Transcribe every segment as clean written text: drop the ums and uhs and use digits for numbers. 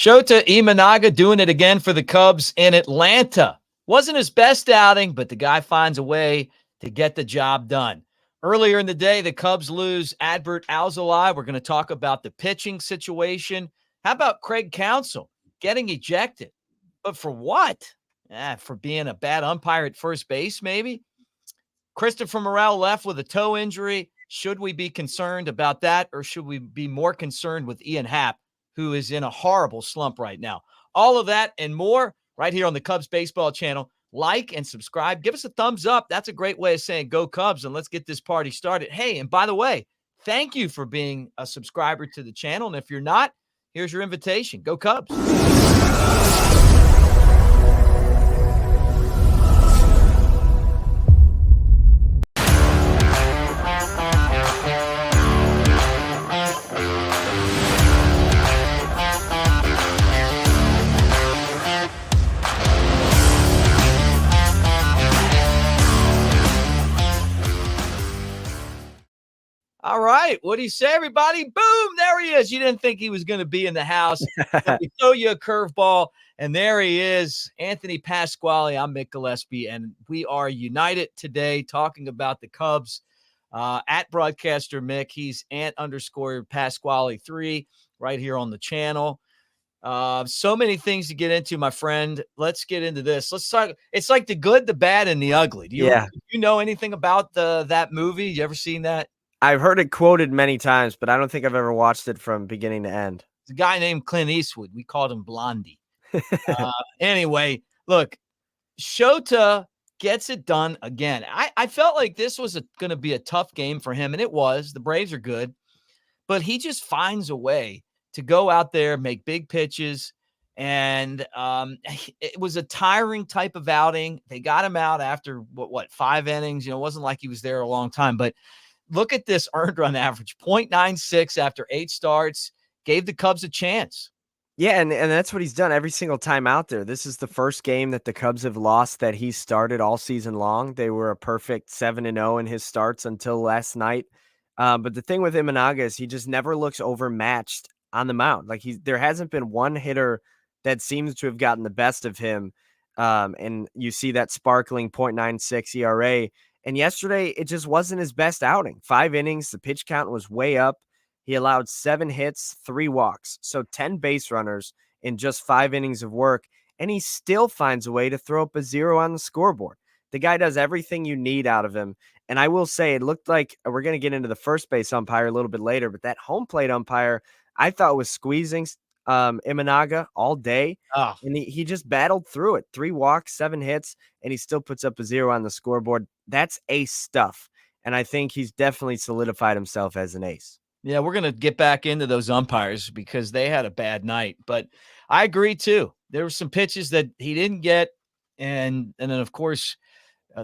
Shöta Imanaga doing it again for the Cubs in Atlanta. Wasn't his best outing, but the guy finds a way to get the job done. Earlier in the day, the Cubs lose Adbert Alzolay. We're going to talk about the pitching situation. How about Craig Counsell getting ejected? But for what? For being a bad umpire at first base, maybe? Christopher Morel left with a toe injury. Should we be concerned about that, or should we be more concerned with Ian Happ, who is in a horrible slump right now? All of that and more right here on the Cubs Baseball Channel. Like and subscribe. Give us a thumbs up. That's a great way of saying go Cubs, and let's get this party started. Hey, and by the way, thank you for being a subscriber to the channel. And if you're not, here's your invitation. Go Cubs. All right. What do you say, everybody? Boom. There he is. You didn't think he was going to be in the house. We throw you a curveball, and there he is. Anthony Pasquale. I'm Mick Gillespie, and we are united today talking about the Cubs. At Broadcaster Mick, he's ant_Pasquale3 right here on the channel. So many things to get into, my friend. Let's get into this. Let's talk. It's like the good, the bad, and the ugly. Do you know anything about that movie? You ever seen that? I've heard it quoted many times, but I don't think I've ever watched it from beginning to end. It's a guy named Clint Eastwood. We called him Blondie. Anyway, look, Shöta gets it done again. I felt like this was going to be a tough game for him, and it was. The Braves are good, but he just finds a way to go out there, make big pitches, and it was a tiring type of outing. They got him out after, what 5 innings? It wasn't like he was there a long time, but look at this earned run average, 0.96 after 8 starts, gave the Cubs a chance. Yeah, and that's what he's done every single time out there. This is the first game that the Cubs have lost that he started all season long. They were a perfect 7-0 in his starts until last night. But the thing with Imanaga is he just never looks overmatched on the mound. Like there hasn't been one hitter that seems to have gotten the best of him. And you see that sparkling 0.96 ERA. And yesterday, it just wasn't his best outing. 5 innings, the pitch count was way up. He allowed 7 hits, 3 walks. So 10 base runners in just 5 innings of work. And he still finds a way to throw up a 0 on the scoreboard. The guy does everything you need out of him. And I will say, it looked like we're going to get into the first base umpire a little bit later, but that home plate umpire, I thought was squeezing Imanaga all day. And he just battled through it. 3 walks, 7 hits, and he still puts up a 0 on the scoreboard. That's ace stuff. And I think he's definitely solidified himself as an ace. Yeah, we're going to get back into those umpires because they had a bad night. But I agree, too. There were some pitches that he didn't get. And then, of course,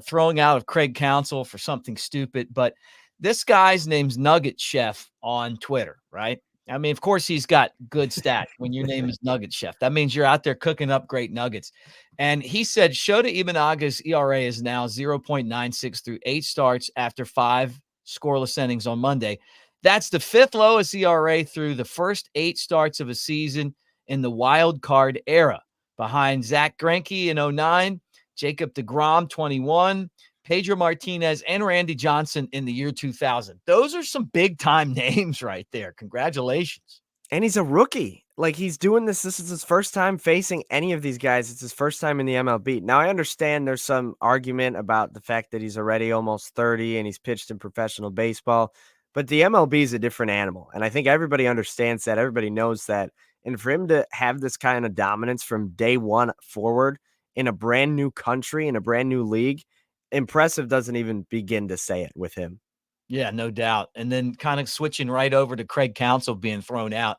throwing out of Craig Counsell for something stupid. But this guy's name's Nugget Chef on Twitter, right? I mean, of course, he's got good stats when your name is Nugget Chef. That means you're out there cooking up great nuggets. And he said Shöta Imanaga's ERA is now 0.96 through 8 starts after 5 scoreless innings on Monday. That's the 5th lowest ERA through the first 8 starts of a season in the wild card era, behind Zach Greinke in 2009, Jacob deGrom 21, Pedro Martinez, and Randy Johnson in the year 2000. Those are some big-time names right there. Congratulations. And he's a rookie. Like, he's doing this. This is his first time facing any of these guys. It's his first time in the MLB. Now, I understand there's some argument about the fact that he's already almost 30 and he's pitched in professional baseball, but the MLB is a different animal. And I think everybody understands that. Everybody knows that. And for him to have this kind of dominance from day one forward in a brand new country, in a brand new league, impressive doesn't even begin to say it with him. Yeah, no doubt. And then kind of switching right over to Craig Counsell being thrown out.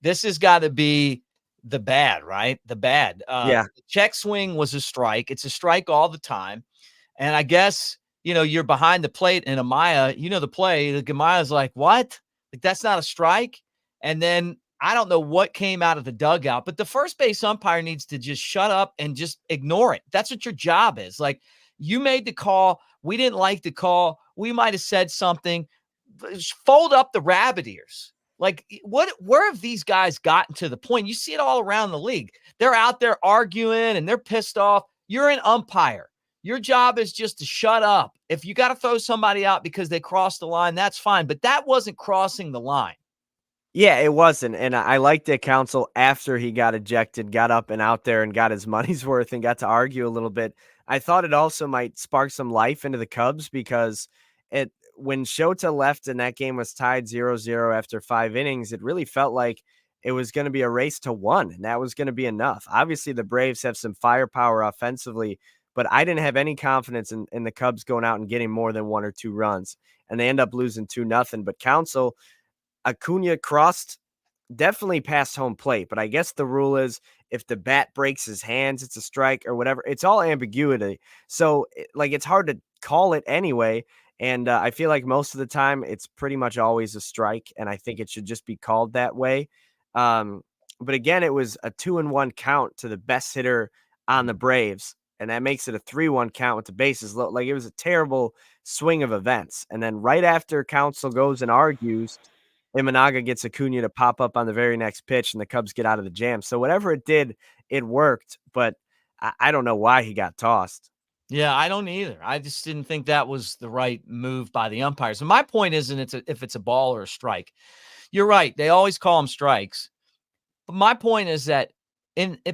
This has got to be the bad, right? The bad. Yeah. The check swing was a strike. It's a strike all the time. And I guess, you're behind the plate and Amaya, the play. Like Amaya's like, what? Like, that's not a strike. And then I don't know what came out of the dugout, but the first base umpire needs to just shut up and just ignore it. That's what your job is. Like, you made the call. We didn't like the call. We might have said something. Fold up the rabbit ears. Like, where have these guys gotten to the point? You see it all around the league. They're out there arguing and they're pissed off. You're an umpire. Your job is just to shut up. If you got to throw somebody out because they crossed the line, that's fine. But that wasn't crossing the line. Yeah, it wasn't, and I liked that Counsell, after he got ejected, got up and out there and got his money's worth and got to argue a little bit. I thought it also might spark some life into the Cubs because when Shöta left and that game was tied 0-0 after 5 innings, it really felt like it was gonna be a race to 1, and that was gonna be enough. Obviously, the Braves have some firepower offensively, but I didn't have any confidence in the Cubs going out and getting more than 1 or 2 runs, and they end up losing 2-0. But Counsell, Acuna crossed definitely past home plate, but I guess the rule is if the bat breaks his hands, it's a strike or whatever. It's all ambiguity. So, like, it's hard to call it anyway. And I feel like most of the time it's pretty much always a strike. And I think it should just be called that way. Um, but again, it was a 2-1 count to the best hitter on the Braves. And that makes it a 3-1 count with the bases low. Like, it was a terrible swing of events. And then right after Counsell goes and argues, Imanaga gets Acuna to pop up on the very next pitch, and the Cubs get out of the jam. So whatever it did, it worked, but I don't know why he got tossed. Yeah, I don't either. I just didn't think that was the right move by the umpires. And my point isn't if it's a ball or a strike. You're right. They always call them strikes. But my point is that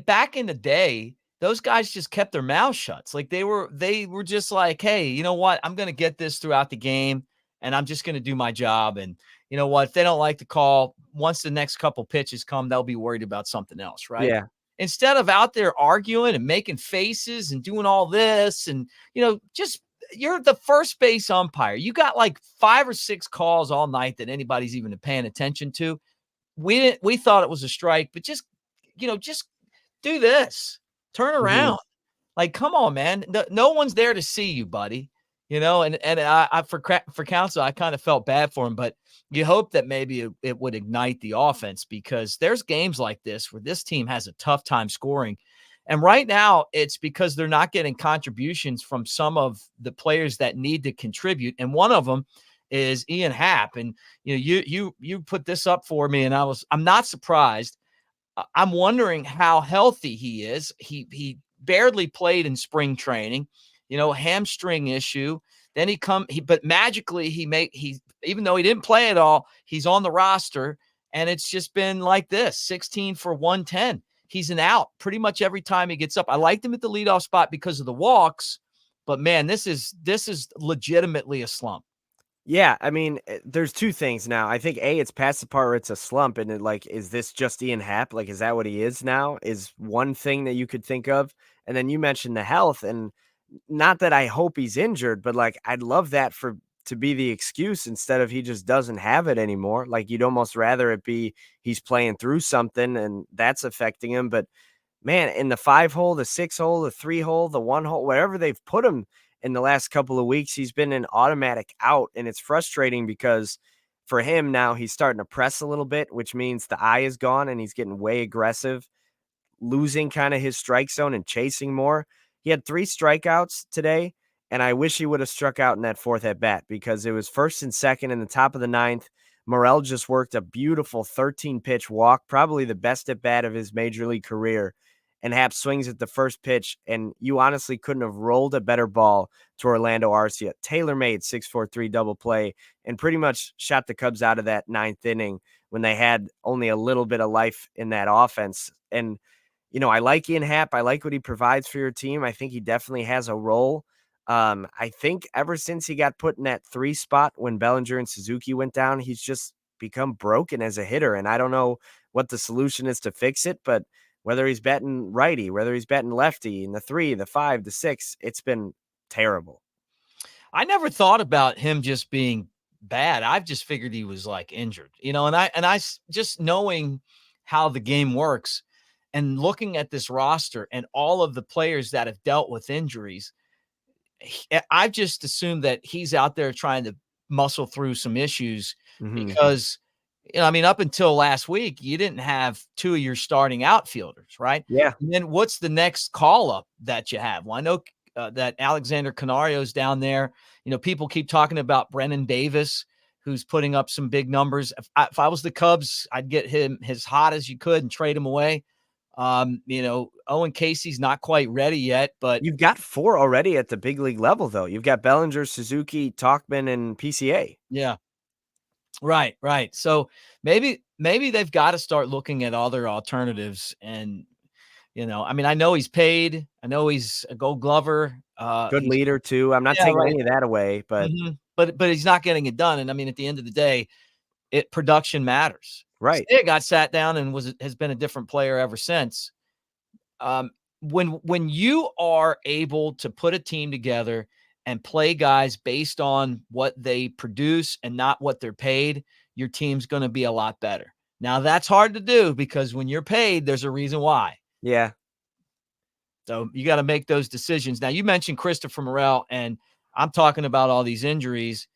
back in the day, those guys just kept their mouths shut. Like they were just like, hey, you know what? I'm going to get this throughout the game, and I'm just going to do my job. And you know what? If they don't like the call, once the next couple pitches come, they'll be worried about something else, right? Yeah. Instead of out there arguing and making faces and doing all this, and just you're the first base umpire. You got like 5 or 6 calls all night that anybody's even paying attention to. We thought it was a strike, but just do this. Turn around. Mhm. Like, come on, man. No one's there to see you, buddy. And I for Counsell, I kind of felt bad for him, but you hope that maybe it would ignite the offense, because there's games like this where this team has a tough time scoring. And right now it's because they're not getting contributions from some of the players that need to contribute. And one of them is Ian Happ. And you put this up for me, and I'm not surprised. I'm wondering how healthy he is. He barely played in spring training, hamstring issue. Then but magically he even though he didn't play at all, he's on the roster, and it's just been like this: 16 for 110. He's an out pretty much every time he gets up. I liked him at the leadoff spot because of the walks, but man, this is legitimately a slump. Yeah, I mean, there's 2 things now. I think it's past the part where it's a slump, and is this just Ian Happ? Like, is that what he is now? Is one thing that you could think of. And then you mentioned the health, and not that I hope he's injured, but like I'd love that to be the excuse instead of he just doesn't have it anymore. Like, you'd almost rather it be he's playing through something and that's affecting him. But man, in the 5 hole, the 6 hole, the 3 hole, the 1 hole, wherever they've put him in the last couple of weeks, he's been an automatic out. And it's frustrating because for him now, he's starting to press a little bit, which means the eye is gone and he's getting way aggressive, losing kind of his strike zone and chasing more. He had 3 strikeouts today, and I wish he would have struck out in that 4th at bat, because it was 1st and 2nd in the top of the 9th. Morel just worked a beautiful 13-pitch walk, probably the best at bat of his major league career. And Happ swings at the first pitch, and you honestly couldn't have rolled a better ball to Orlando Arcia. Tailor-made 6-4-3 double play, and pretty much shot the Cubs out of that 9th inning when they had only a little bit of life in that offense. And I like Ian Happ. I like what he provides for your team. I think he definitely has a role. I think ever since he got put in that 3 spot when Bellinger and Suzuki went down, he's just become broken as a hitter. And I don't know what the solution is to fix it, but whether he's batting righty, whether he's batting lefty, in the 3, the 5, the 6, it's been terrible. I never thought about him just being bad. I've just figured he was like injured, and I just knowing how the game works and looking at this roster and all of the players that have dealt with injuries, I've just assumed that he's out there trying to muscle through some issues because, up until last week, you didn't have 2 of your starting outfielders, right? Yeah. And then what's the next call up that you have? Well, I know that Alexander Canario's down there. People keep talking about Brennan Davis, who's putting up some big numbers. If I was the Cubs, I'd get him as hot as you could and trade him away. Owen Casey's not quite ready yet, but You've got 4 already at the big league level, though. You've got Bellinger, Suzuki, Talkman, and PCA. yeah, right, right. So maybe they've got to start looking at other alternatives. And I mean, I know he's paid. I know he's a Gold Glover. Good He's leader, too. I'm not Yeah, taking right. any of that away, but But he's not getting it done. And I mean, at the end of the day, production matters. right. Seiya got sat down and has been a different player ever since. Um, when you are able to put a team together and play guys based on what they produce and not what they're paid, your team's going to be a lot better. Now that's hard to do because when you're paid, there's a reason why. Yeah. So you got to make those decisions. Now you mentioned Christopher Morel, and I'm talking about all these injuries,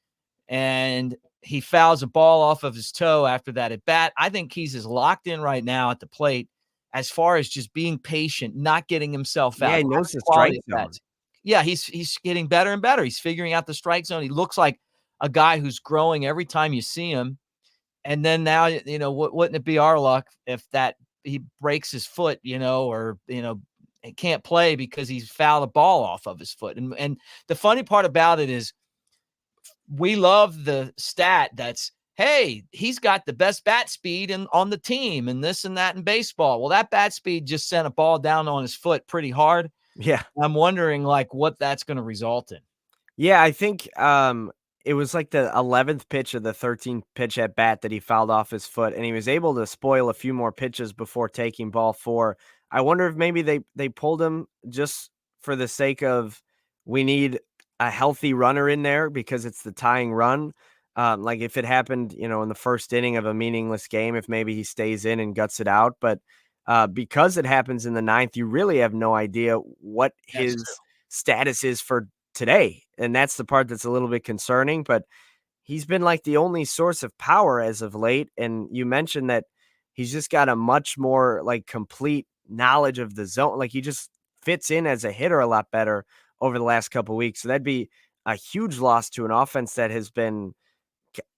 and he fouls a ball off of his toe after that at bat. I think he's as locked in right now at the plate as far as just being patient, not getting himself Yeah, out. he knows the Quality strike at zone. bats. Yeah, he's getting better and better. He's figuring out the strike zone. He looks like a guy who's growing every time you see him. And then now, wouldn't it be our luck if he breaks his foot, or he can't play because he's fouled a ball off of his foot. And the funny part about it is we love the stat that's, hey, he's got the best bat speed on the team and this and that in baseball. Well, that bat speed just sent a ball down on his foot pretty hard. Yeah. I'm wondering what that's going to result in. Yeah, I think it was like the 11th pitch of the 13th pitch at bat that he fouled off his foot, and he was able to spoil a few more pitches before taking ball 4. I wonder if maybe they pulled him just for the sake of we need a healthy runner in there because it's the tying run. Like if it happened, in the first inning of a meaningless game, if maybe he stays in and guts it out. But because it happens in the 9th, you really have no idea what That's true. his status is for today. And that's the part that's a little bit concerning, but he's been like the only source of power as of late. And you mentioned that he's just got a much more like complete knowledge of the zone. Like he just fits in as a hitter a lot better over the last couple of weeks. So that'd be a huge loss to an offense that has been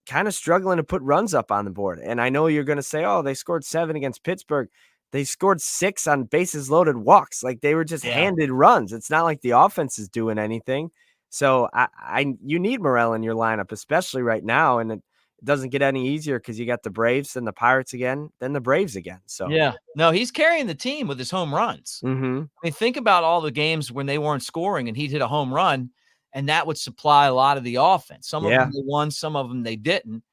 kind of struggling to put runs up on the board. And I know you're going to say, oh, they scored 7 against Pittsburgh. They scored 6 on bases loaded walks. Like they were just handed runs. It's not like the offense is doing anything. So you need Morel in your lineup, especially right now. And it doesn't get any easier because you got the Braves and the Pirates again, then the Braves again. So Yeah, no, he's carrying the team with his home runs. mm-hmm. I mean, think about all the games when they weren't scoring and he'd hit a home run, and that would supply a lot of the offense. Some of them they won, some of them they didn't.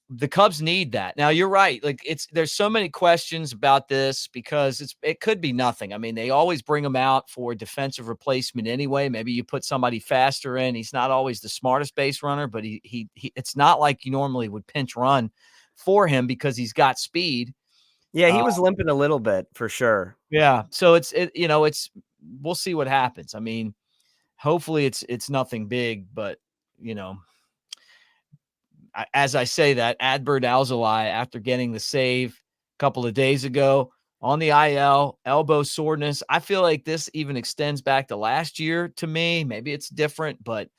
The Cubs need that. Now you're right. Like there's so many questions about this because it could be nothing. I mean, they always bring him out for defensive replacement anyway. Maybe you put somebody faster in. He's not always the smartest base runner, but he it's not like you normally would pinch run for him because he's got speed. Yeah, he was limping a little bit for sure. Yeah. So it's we'll see what happens. I mean, hopefully it's nothing big, but as I say that, Adbert Alzolay, after getting the save a couple of days ago on the IL, elbow soreness. I feel like this even extends back to last year to me. Maybe it's different, but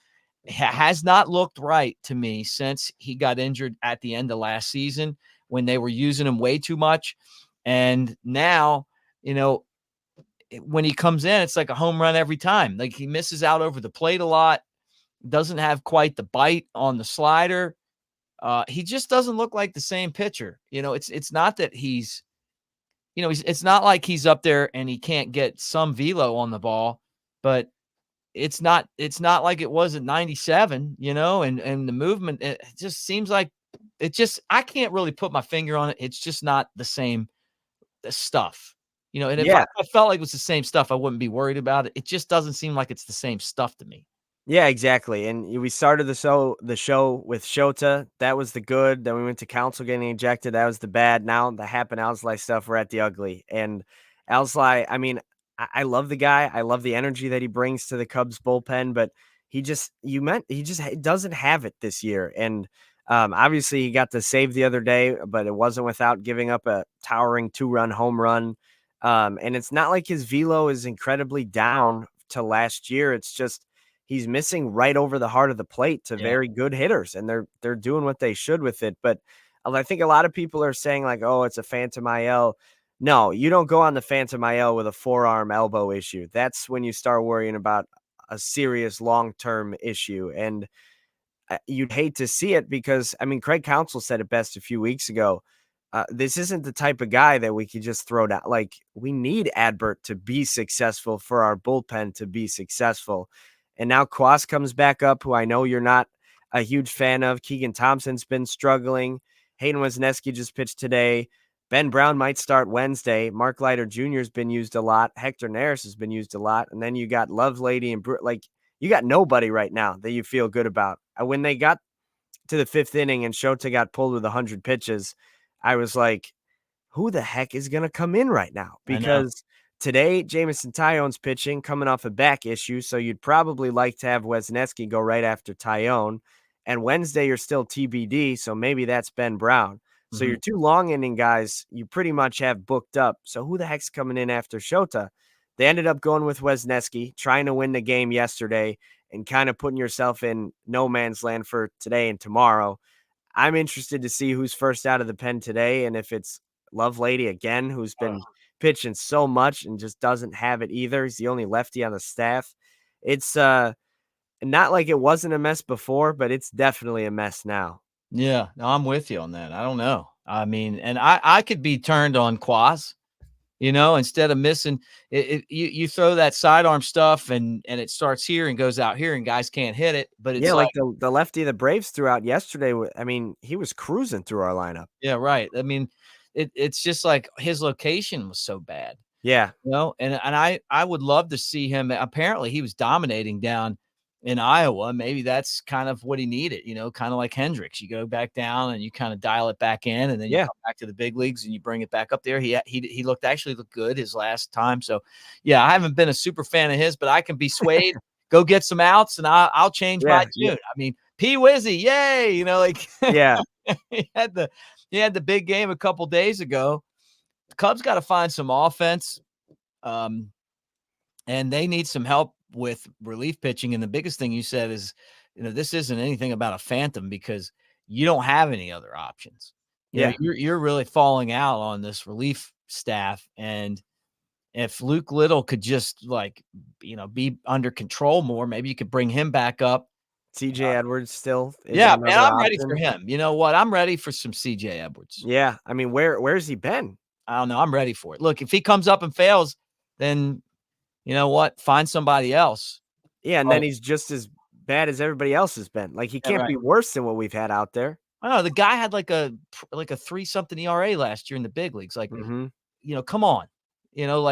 has not looked right to me since he got injured at the end of last season when they were using him way too much. And now, when he comes in, it's like a home run every time. Like he misses out over the plate a lot, doesn't have quite the bite on the slider. He just doesn't look like the same pitcher. It's not that it's not like he's up there and he can't get some velo on the ball, but it's not like it was at 97, and the movement, it just seems like I can't really put my finger on it. It's just not the same stuff. And if I felt like it was the same stuff, I wouldn't be worried about it. It just doesn't seem like it's the same stuff to me. Yeah, exactly. And we started the show with Shöta. That was the good. Then we went to Counsell getting ejected. That was the bad. Now the Happ and Alzolay stuff, we're at the ugly. And Alzolay, I mean, I love the guy. I love the energy that he brings to the Cubs bullpen, but he just doesn't have it this year. And obviously he got the save the other day, but it wasn't without giving up a towering 2-run home run. And it's not like his velo is incredibly down to last year. It's just he's missing right over the heart of the plate to Yeah, very good hitters, and they're doing what they should with it. But I think a lot of people are saying like, "Oh, it's a phantom IL." No, you don't go on the phantom IL with a forearm elbow issue. That's when you start worrying about a serious long-term issue. And you'd hate to see it because, I mean, Craig Counsell said it best a few weeks ago. This isn't the type of guy that we could just throw down. Like, we need Adbert to be successful for our bullpen to be successful. And now Quas comes back up, who I know you're not a huge fan of. Keegan Thompson's been struggling. Hayden Wesneski just pitched today. Ben Brown might start Wednesday. Mark Leiter Jr. has been used a lot. Hector Neris has been used a lot. And then you got Lovelady and like, you got nobody right now that you feel good about. When they got to the fifth inning and Shöta got pulled with 100 pitches, I was like, who the heck is going to come in right now? I know. Because today, Jameson Taillon's pitching, coming off a back issue. So you'd probably like to have Wesneski go right after Taillon. And Wednesday, you're still TBD. So maybe that's Ben Brown. So your Mhm. two long inning guys, you pretty much have booked up. So who the heck's coming in after Shöta? They ended up going with Wesneski, trying to win the game yesterday and kind of putting yourself in no man's land for today and tomorrow. I'm interested to see who's first out of the pen today, and if it's Lovelady again, who's been pitching so much and just doesn't have it either. He's the only lefty on the staff. It's not like it wasn't a mess before, but it's definitely a mess now. Yeah, no, I'm with you on that. I don't know. I mean, and I could be turned on Quas, instead of missing it, you throw that sidearm stuff and it starts here and goes out here and guys can't hit it. But Yeah, it's like like, the lefty the Braves threw out yesterday. I mean, he was cruising through our lineup. yeah, right. I mean, it's just like his location was so bad. Yeah, And I would love to see him. Apparently, he was dominating down in Iowa. Maybe that's kind of what he needed, kind of like Hendricks. You go back down and you kind of dial it back in, and then you yeah, come back to the big leagues and you bring it back up there. He actually looked good his last time. So, yeah, I haven't been a super fan of his, but I can be swayed. Go get some outs, and I'll change my yeah, yeah, tune. I mean, P. Wizzy, yay! Like yeah. he had the he had the big game a couple days ago. The Cubs got to find some offense. Um, and they need some help with relief pitching. And the biggest thing you said is, this isn't anything about a phantom because you don't have any other options. Yeah. You're really falling out on this relief staff. And if Luke Little could just be under control more, maybe you could bring him back up. CJ Edwards still is Yeah, man, another I'm ready for option. him. You know what? I'm ready for some CJ Edwards. Yeah, I mean, where's he been? I don't know. I'm ready for it. Look, if he comes up and fails, then you know what? Find somebody else. Yeah, and But then he's just as bad as everybody else has been. Like, he yeah, can't right. be worse than what we've had out there. I don't know. The guy had like a 3-something ERA last year in the big leagues. Like, Mhm. come on.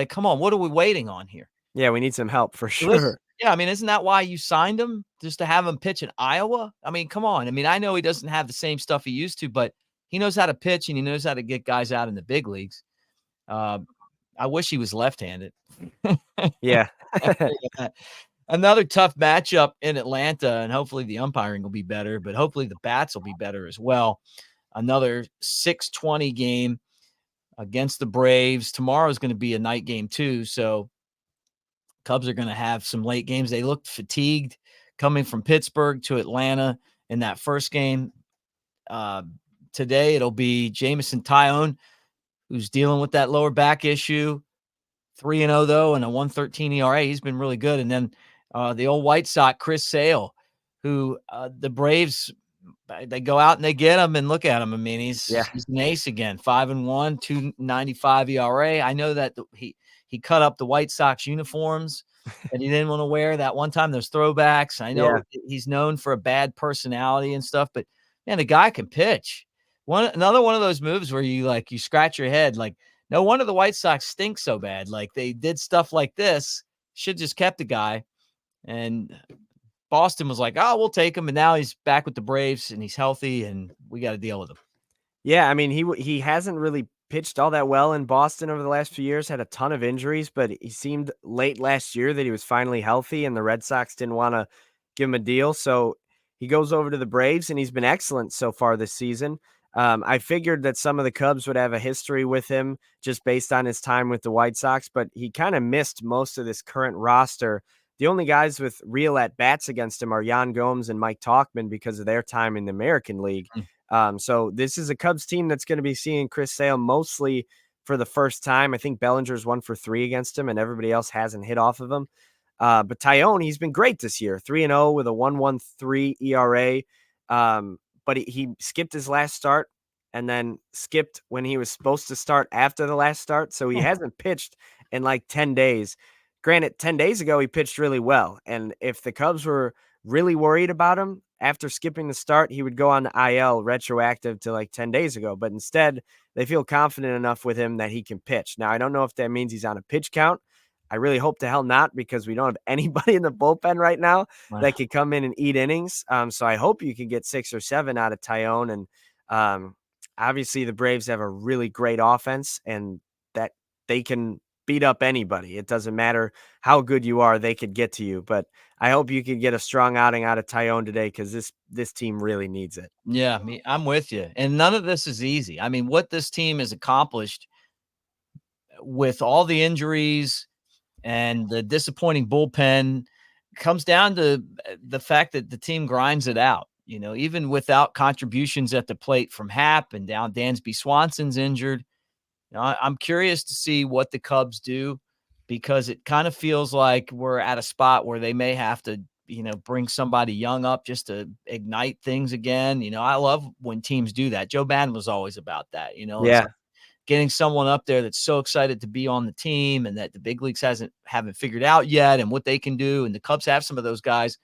Come on. What are we waiting on here? Yeah, we need some help for Listen, sure. yeah, I mean, isn't that why you signed him? Just to have him pitch in Iowa? I mean, come on. I mean, I know he doesn't have the same stuff he used to, but he knows how to pitch and he knows how to get guys out in the big leagues. Uh, I wish he was left-handed. Yeah. Another tough matchup in Atlanta, and hopefully the umpiring will be better, but hopefully the bats will be better as well. Another 6:20 game against the Braves. Tomorrow is going to be a night game too, so Cubs are going to have some late games. They looked fatigued coming from Pittsburgh to Atlanta in that first game. Uh, Today it'll be Jameson Taillon, who's dealing with that lower back issue. 3-0 though, and a 1.13 ERA. He's been really good. And then the old White Sox, Chris Sale, who the Braves, they go out and they get him, and look at him. I mean, Yeah. he's an ace again. 5-1, 2.95 ERA. I know that he cut up the White Sox uniforms that he didn't want to wear that one time. Those throwbacks. I know Yeah. he's known for a bad personality and stuff, but man, the guy can pitch. Another one of those moves where you scratch your head like, no wonder the White Sox stink so bad. Like, they did stuff like this. Should just kept the guy. And Boston was like, oh, we'll take him. And now he's back with the Braves and he's healthy and we got to deal with him. Yeah, I mean, he hasn't really pitched all that well in Boston over the last few years, had a ton of injuries, but he seemed late last year that he was finally healthy and the Red Sox didn't wanna give him a deal, so he goes over to the Braves, and he's been excellent so far this season. I figured that some of the Cubs would have a history with him just based on his time with the White Sox, but he kinda missed most of this current roster the only guys with real at bats against him are Yan Gomes and Mike Tauchman because of their time in the American League. So this is a Cubs team that's going to be seeing Chris Sale mostly for the first time. I think Bellinger's 1-for-3 against him, and everybody else hasn't hit off of him. But Taillon, he's been great this year, 3-0 with a 1.13 ERA. But he skipped his last start and then skipped when he was supposed to start after the last start. So he hasn't pitched in like 10 days. Granted, 10 days ago, he pitched really well. And if the Cubs were really worried about him after skipping the start, he would go on the IL retroactive to like 10 days ago. But instead, they feel confident enough with him that he can pitch. Now, I don't know if that means he's on a pitch count. I really hope to hell not, because we don't have anybody in the bullpen right now that could come in and eat innings. So I hope you can get 6 or 7 out of Taillon. And obviously the Braves have a really great offense, and that they can beat up anybody. It doesn't matter how good you are, they could get to you. But I hope you could get a strong outing out of Taillon today, because this team really needs it. Yeah, I'm with you. And none of this is easy. I mean, what this team has accomplished with all the injuries and the disappointing bullpen comes down to the fact that the team grinds it out. You know, even without contributions at the plate from Happ, and down Dansby Swanson's injured. You know, I'm curious to see what the Cubs do, because it kind of feels like we're at a spot where they may have to, you know, bring somebody young up just to ignite things again. You know, I love when teams do that. Joe Bannon was always about that. You know, it's like getting someone up there that's so excited to be on the team, and that the big leagues haven't figured out yet, and what they can do. And the Cubs have some of those guys.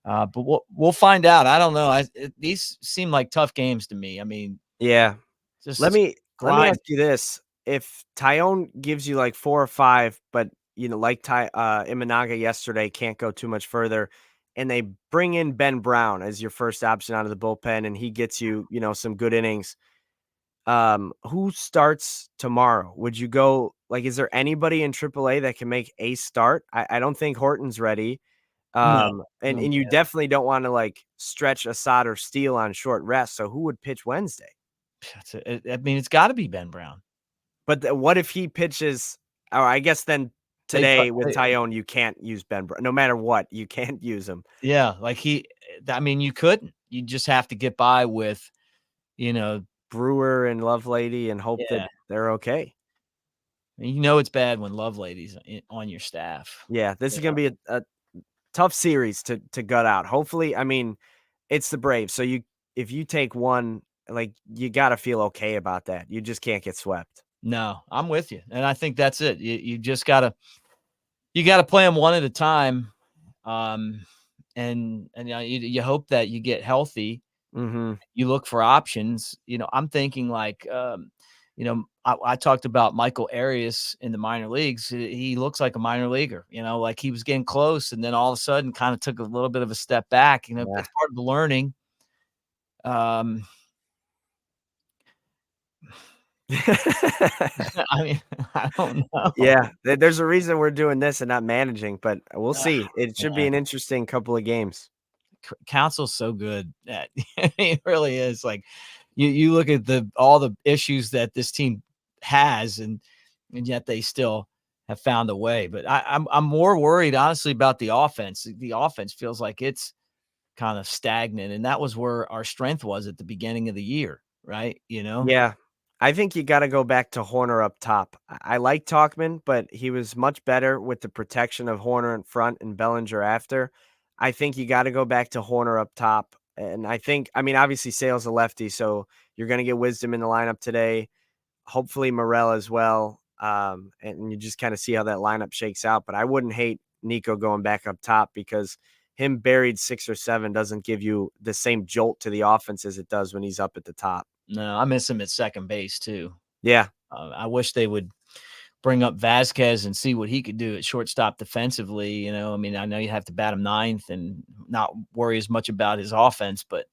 But we'll find out. I don't know. These seem like tough games to me. I mean, just Let me grind. ask you this. If Taillon gives you like 4 or 5, but like Imanaga yesterday can't go too much further, and they bring in Ben Brown as your first option out of the bullpen, and he gets you, some good innings. Who starts tomorrow? Would you go, like, is there anybody in AAA that can make a start? I don't think Horton's ready. No. And you definitely don't want to like stretch Assad or Steele on short rest. So who would pitch Wednesday? I mean, it's got to be Ben Brown. But what if he pitches? Or I guess then today with Taillon, you can't use Ben Brown. No matter what, you can't use him. Yeah, like I mean, you couldn't. You just have to get by with, Brewer and Lovelady and hope that they're okay. You know it's bad when Lovelady's on your staff. Yeah, this is going to be a tough series to gut out. Hopefully, I mean, it's the Braves. So if you take one, like, you got to feel okay about that. You just can't get swept. No, I'm with you. And I think that's it. You just got to play them one at a time. And you hope that you get healthy. Mm-hmm. You look for options. I'm thinking like, I talked about Michael Arias in the minor leagues. He looks like a minor leaguer, like he was getting close, and then all of a sudden kind of took a little bit of a step back. It's part of the learning. I mean, I don't know. Yeah, there's a reason we're doing this and not managing, but we'll see. It should be an interesting couple of games. Counsell's so good at it really is. Like you look at all the issues that this team has, and yet they still have found a way. But I'm more worried, honestly, about the offense. The offense feels like it's kind of stagnant, and that was where our strength was at the beginning of the year, right? Yeah. I think you got to go back to Horner up top. I like Tauchman, but he was much better with the protection of Horner in front and Bellinger after. I think you got to go back to Horner up top. And I mean, obviously Sale's a lefty, so you're going to get Wisdom in the lineup today. Hopefully Morel as well. And you just kind of see how that lineup shakes out. But I wouldn't hate Nico going back up top, because him buried 6 or 7 doesn't give you the same jolt to the offense as it does when he's up at the top. No, I miss him at second base too. Yeah. I wish they would bring up Vasquez and see what he could do at shortstop defensively. I mean, I know you have to bat him ninth and not worry as much about his offense, but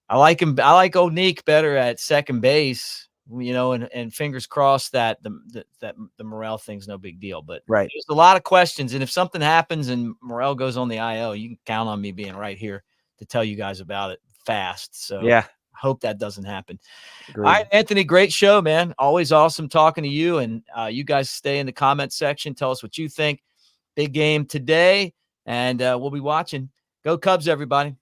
I like him. I like O'Neek better at second base, and fingers crossed that the Morel thing's no big deal. But right, there's a lot of questions. And if something happens and Morel goes on the IL, you can count on me being right here to tell you guys about it fast. So yeah. Hope that doesn't happen. Agreed. All right, Anthony, great show, man. Always awesome talking to you. And you guys stay in the comment section. Tell us what you think. Big game today. and we'll be watching. Go Cubs, everybody.